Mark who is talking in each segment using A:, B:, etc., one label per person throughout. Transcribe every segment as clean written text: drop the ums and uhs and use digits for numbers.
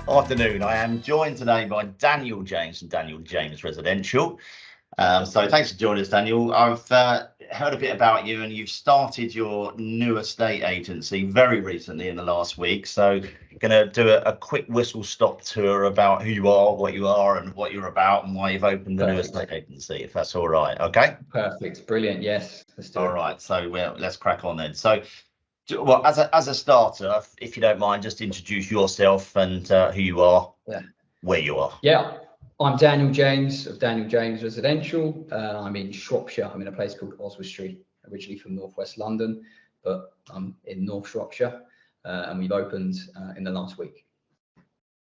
A: Afternoon. I am joined today by Daniel James from Daniel James Residential. So thanks for joining us, Daniel. I've heard a bit about you, and you've started your new estate agency very recently in the last week. So going to do a quick whistle-stop tour about who you are, and what you're about, and why you've opened the new estate agency, if that's all right. Okay.
B: Perfect. Brilliant. Yes. Let's do it.
A: All right. So let's crack on then. So, well, as a starter, if you don't mind, just introduce yourself and who you are, where you are.
B: Yeah. I'm Daniel James of Daniel James Residential. I'm in Shropshire. I'm in a place called Oswestry, originally from northwest London, but I'm in North Shropshire, and we've opened in the last week.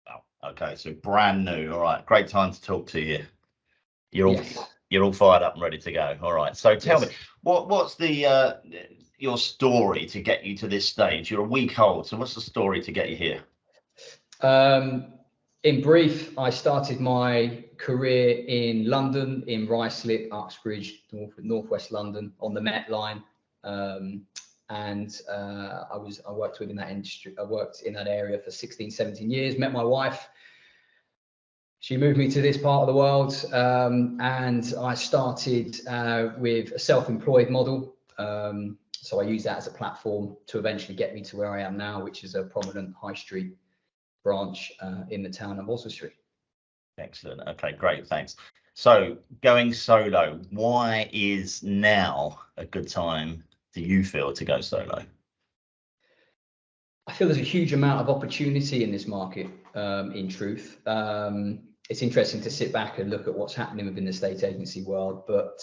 A: Oh, okay, so brand new. All right, great time to talk to you. You're all fired up and ready to go. All right, so tell me, what's the your story to get you to this stage? You're a week old, so what's the story to get you here?
B: In brief, I started my career in London, in Ruislip, Uxbridge, northwest London, on the Met line, and I worked within that industry. I worked in that area for 16, 17 years. Met my wife. She moved me to this part of the world, and I started with a self-employed model. So I used that as a platform to eventually get me to where I am now, which is a prominent high street branch in the town of Oswestry.
A: Excellent. Okay, great. Thanks. So going solo, why is now a good time, do you feel, to go solo?
B: I feel there's a huge amount of opportunity in this market, in truth. It's interesting to sit back and look at what's happening within the estate agency world, but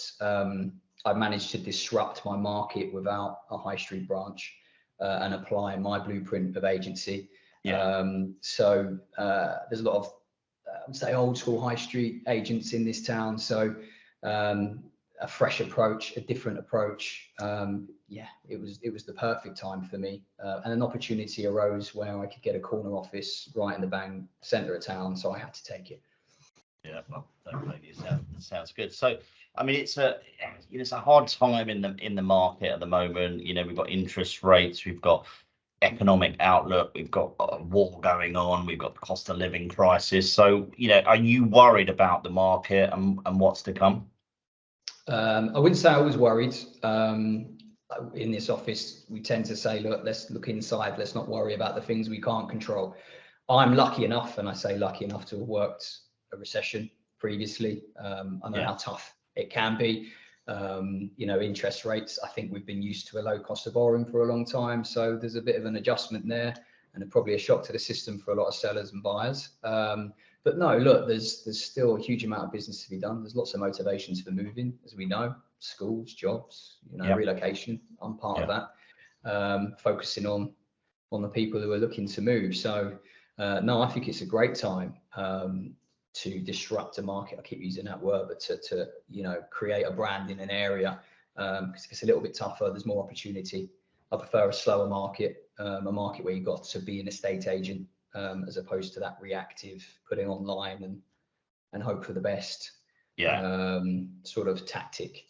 B: I've managed to disrupt my market without a high street branch and apply my blueprint of agency. So there's a lot of, say, old school high street agents in this town. So a fresh approach, a different approach. It was the perfect time for me. And an opportunity arose where I could get a corner office right in the bang center of town. So I had to take it.
A: Yeah, well, definitely sounds good. So, I mean, it's a hard time in the market at the moment. You know, we've got interest rates, we've got economic outlook, we've got a war going on, we've got the cost of living crisis. So, you know, are you worried about the market and what's to come?
B: I wouldn't say I was worried. In this office, we tend to say, look, let's look inside. Let's not worry about the things we can't control. I'm lucky enough, and I say lucky enough, to have worked a recession previously. I know how tough it can be. You know, interest rates, I think we've been used to a low cost of borrowing for a long time. So there's a bit of an adjustment there, and probably a shock to the system for a lot of sellers and buyers. But no, look, there's still a huge amount of business to be done. There's lots of motivations for moving, as we know, schools, jobs, you know, relocation. I'm part of that, focusing on the people who are looking to move. So no, I think it's a great time to disrupt a market. I keep using that word, but to you know, create a brand in an area, because it's a little bit tougher. There's more opportunity. I prefer a slower market, a market where you've got to be an estate agent, as opposed to that reactive putting online and hope for the best sort of tactic.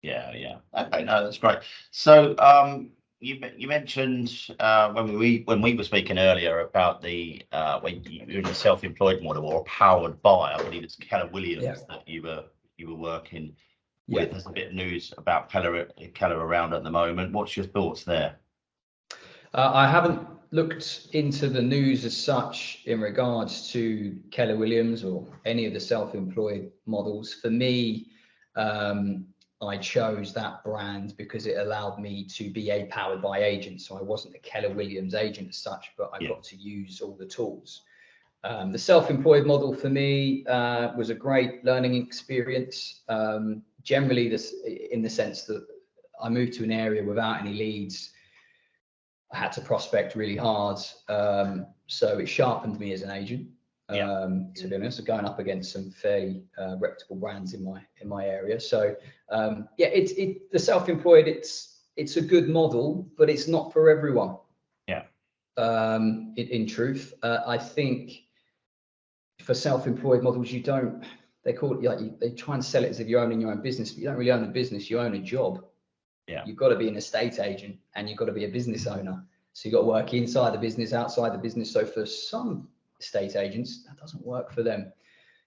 A: Okay, no, that's great. So you mentioned when we were speaking earlier about the when you're in a self-employed model or powered by, I believe it's Keller Williams that you were working with. There's a bit of news about Keller around at the moment. What's your thoughts there?
B: I haven't looked into the news as such in regards to Keller Williams or any of the self-employed models. For me, I chose that brand because it allowed me to be a powered by agent. So I wasn't a Keller Williams agent as such, but I got to use all the tools. The self-employed model for me was a great learning experience. Generally, this in the sense that I moved to an area without any leads. I had to prospect really hard, so it sharpened me as an agent. To be honest, going up against some fairly reputable brands in my area. So the self-employed, it's a good model, but it's not for everyone. In truth, I think for self-employed models, they call it, like, they try and sell it as if you're owning your own business, but you don't really own a business, you own a job. You've got to be an estate agent and you've got to be a business owner. So you've got to work inside the business, outside the business. So for some estate agents, that doesn't work for them.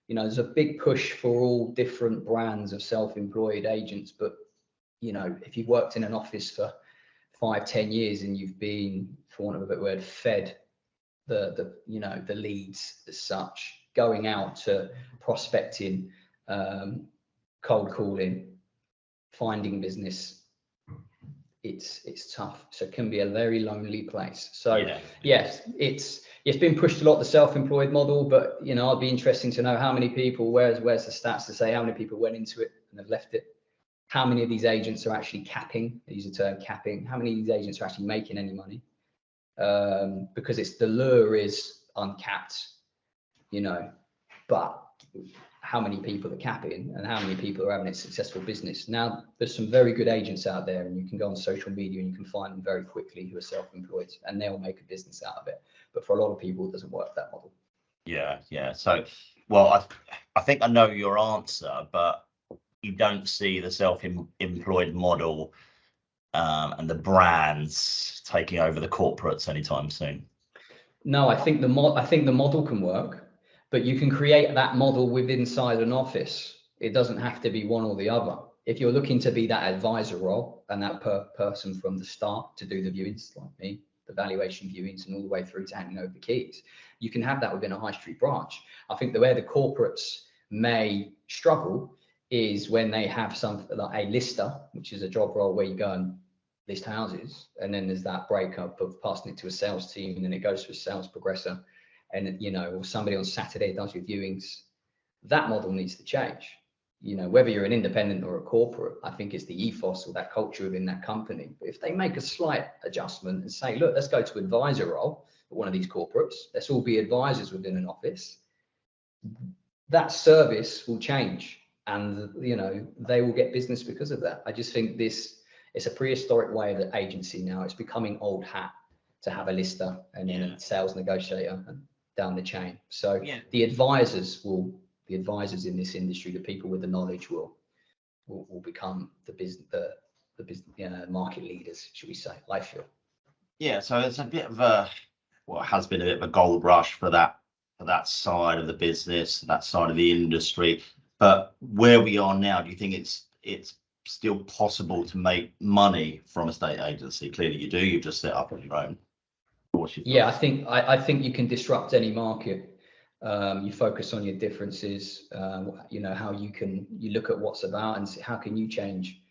B: You know, there's a big push for all different brands of self-employed agents, but you know, if you've worked in an office for 5-10 years and you've been, for want of a better word, fed the you know, the leads as such, going out to prospecting, cold calling, finding business, it's tough. So it can be a very lonely place. So yes, it's been pushed a lot, the self-employed model, but you know, I'd be interesting to know how many people, where's the stats to say how many people went into it and have left it. How many of these agents are actually capping? I use the term capping. How many of these agents are actually making any money? Because it's, the lure is uncapped, you know, but how many people are capping and how many people are having a successful business? Now, there's some very good agents out there, and you can go on social media and you can find them very quickly who are self-employed, and they'll make a business out of it. But for a lot of people, it doesn't work that model.
A: Yeah. So, well, I think I know your answer, but you don't see the self-employed model and the brands taking over the corporates anytime soon.
B: No, I think the model can work, but you can create that model within inside an office. It doesn't have to be one or the other. If you're looking to be that advisor role and that person from the start to do the viewings, like me, the valuation viewings, and all the way through to handing over the keys, you can have that within a high street branch. I think the way the corporates may struggle is when they have something like a lister, which is a job role where you go and list houses, and then there's that breakup of passing it to a sales team, and then it goes to a sales progressor, and you know, or somebody on Saturday does your viewings. That model needs to change. You know, whether you're an independent or a corporate, I think it's the ethos or that culture within that company. But if they make a slight adjustment and say, look, let's go to advisor role at one of these corporates, let's all be advisors within an office, that service will change, and you know, they will get business because of that. I just think it's a prehistoric way of the agency now. It's becoming old hat to have a lister and then a sales negotiator and down the chain. So the advisors in this industry, the people with the knowledge will become the business, market leaders, should we say? I feel.
A: Yeah, so it's a bit of a, what has been a bit of a gold rush for that side of the business, that side of the industry. But where we are now, do you think it's still possible to make money from a estate agency? Clearly you do. You've just set up on your own.
B: Yeah, I think you can disrupt any market. You focus on your differences, you know, how you look at what's about and see how can you change,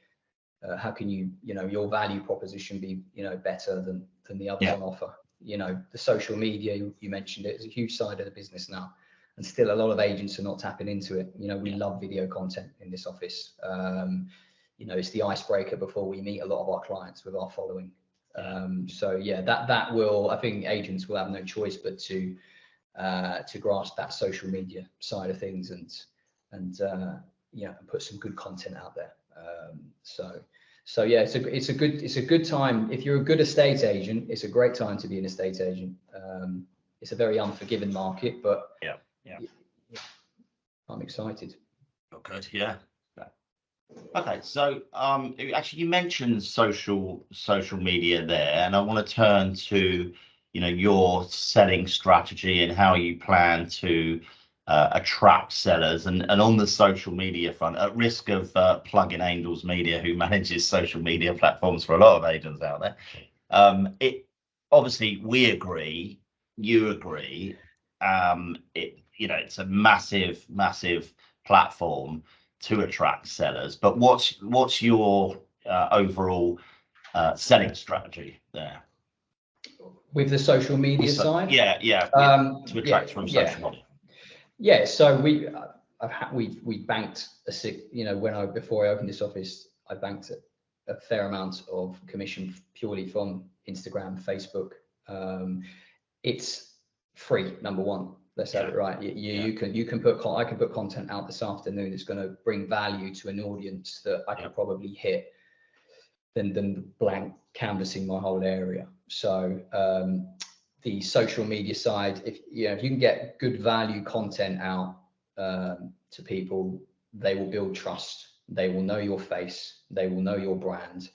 B: how can you know, your value proposition be, you know, better than the others on offer. You know, the social media, you mentioned it, is a huge side of the business now, and still a lot of agents are not tapping into it. You know, we love video content in this office. You know, it's the icebreaker before we meet a lot of our clients with our following. So yeah, that will, I think agents will have no choice but to grasp that social media side of things and you know, put some good content out there. So yeah, it's a good time. If you're a good estate agent, it's a great time to be an estate agent. It's a very unforgiving market, but yeah, I'm excited.
A: Oh, good. Yeah. Okay, so actually you mentioned social media there, and I want to turn to, you know, your selling strategy and how you plan to attract sellers, and on the social media front, at risk of plugging Angels Media, who manages social media platforms for a lot of agents out there. It obviously, we agree, you agree, you know, it's a massive platform to attract sellers, but what's your overall selling strategy there
B: with the social media side?
A: To attract from social media.
B: Yeah, so we banked you know, before I opened this office, I banked a fair amount of commission purely from Instagram, Facebook. It's free, number one. Let's have it right. I can put content out this afternoon that's going to bring value to an audience that I could probably hit than blank canvassing my whole area. So the social media side, if you can get good value content out to people, they will build trust. They will know your face. They will know your brand.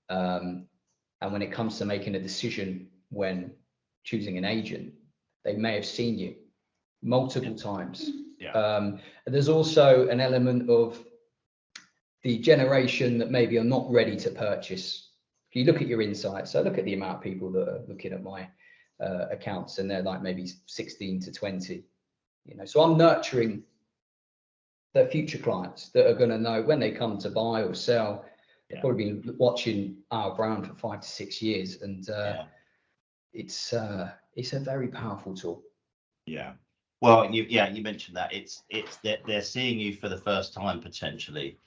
B: And when it comes to making a decision when choosing an agent, they may have seen you multiple times.
A: Yeah.
B: There's also an element of the generation that maybe are not ready to purchase. If you look at your insights, so look at the amount of people that are looking at my accounts, and they're like maybe 16 to 20. So I'm nurturing the future clients that are going to know when they come to buy or sell. They've probably been watching our brand for 5 to 6 years, and it's a very powerful tool.
A: Yeah. Well, you mentioned that it's they're seeing you for the first time potentially,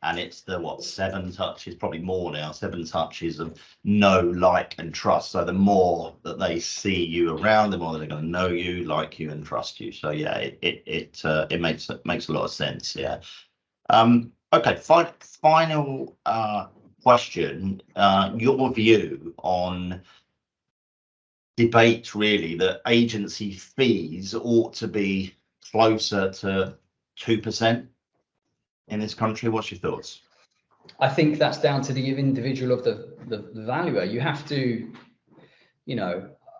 A: and it's the 7 touches, probably more now, 7 touches of know, like, and trust. So the more that they see you around, the more they're going to know you, like you, and trust you. So yeah, it makes a lot of sense. Yeah. Okay. Final question. Your view on debate really that agency fees ought to be closer to 2% in this country. What's your thoughts?
B: I think that's down to the individual of the valuer. You have to,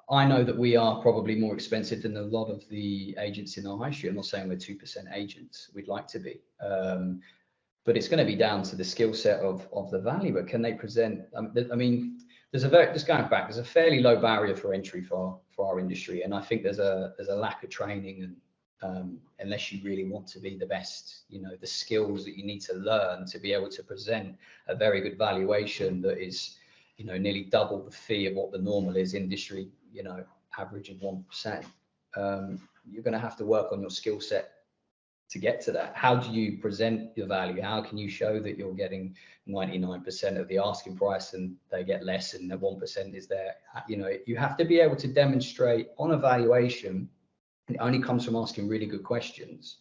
B: I know that we are probably more expensive than a lot of the agents in the high street. I'm not saying we're 2% agents. We'd like to be. But it's going to be down to the skill set of the valuer. Can they present? I mean, just going back, there's a fairly low barrier for entry for our industry, and I think there's a lack of training, and unless you really want to be the best, the skills that you need to learn to be able to present a very good valuation that is, nearly double the fee of what the normal is industry, averaging 1%. You're going to have to work on your skill set to get to that. How do you present your value? How can you show that you're getting 99% of the asking price and they get less, and the 1% is there? You have to be able to demonstrate on a valuation, and it only comes from asking really good questions,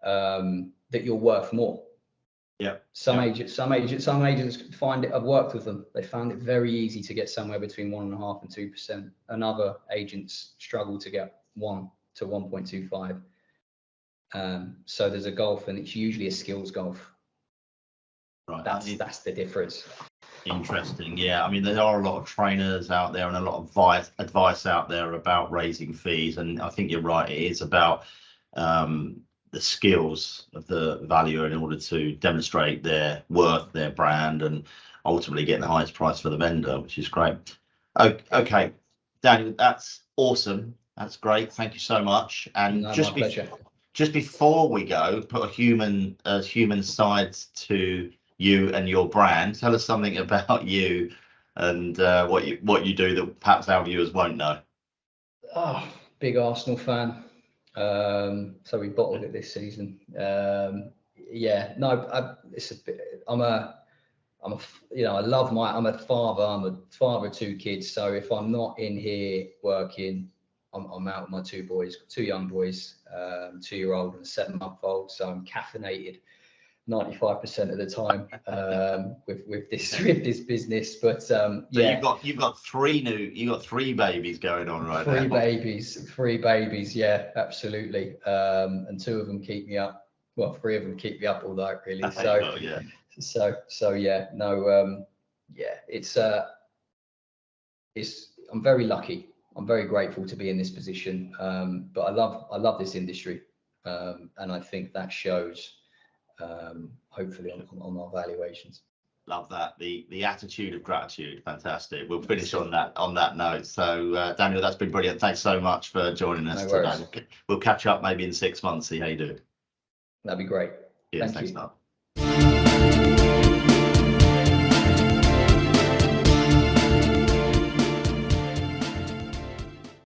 B: that you're worth more.
A: Yeah.
B: Some agents find it. I've worked with them. They found it very easy to get somewhere between 1.5% and 2%. And other agents struggle to get 1 to 1.25. So there's a gulf, and it's usually a skills gulf.
A: Right.
B: That's the difference.
A: Interesting. Yeah. I mean, there are a lot of trainers out there and a lot of advice out there about raising fees. And I think you're right. It is about the skills of the valuer in order to demonstrate their worth, their brand, and ultimately get the highest price for the vendor, which is great. Okay, Daniel, that's awesome. That's great. Thank you so much. And
B: my pleasure.
A: Just before we go, put a human side to you and your brand. Tell us something about you and what you do that perhaps our viewers won't know.
B: Oh, big Arsenal fan. So we bottled it this season. I'm a father. I'm a father of 2 kids. So if I'm not in here working, I'm out with my 2 boys, 2 young boys, 2-year-old and a 7-month-old. So I'm caffeinated 95% of the time with this business. But so
A: you've got 3 babies going on right now.
B: 3 babies, yeah, absolutely. And 2 of them keep me up. Well, 3 of them keep me up all night, really. So I'm very lucky. I'm very grateful to be in this position. But I love this industry, and I think that shows. Hopefully on our valuations.
A: Love that, the attitude of gratitude. Fantastic. We'll finish on that note. So Daniel, that's been brilliant. Thanks so much for joining us today. We'll catch up maybe in 6 months, see how you do.
B: That'd be great.
A: Yeah, thanks a lot.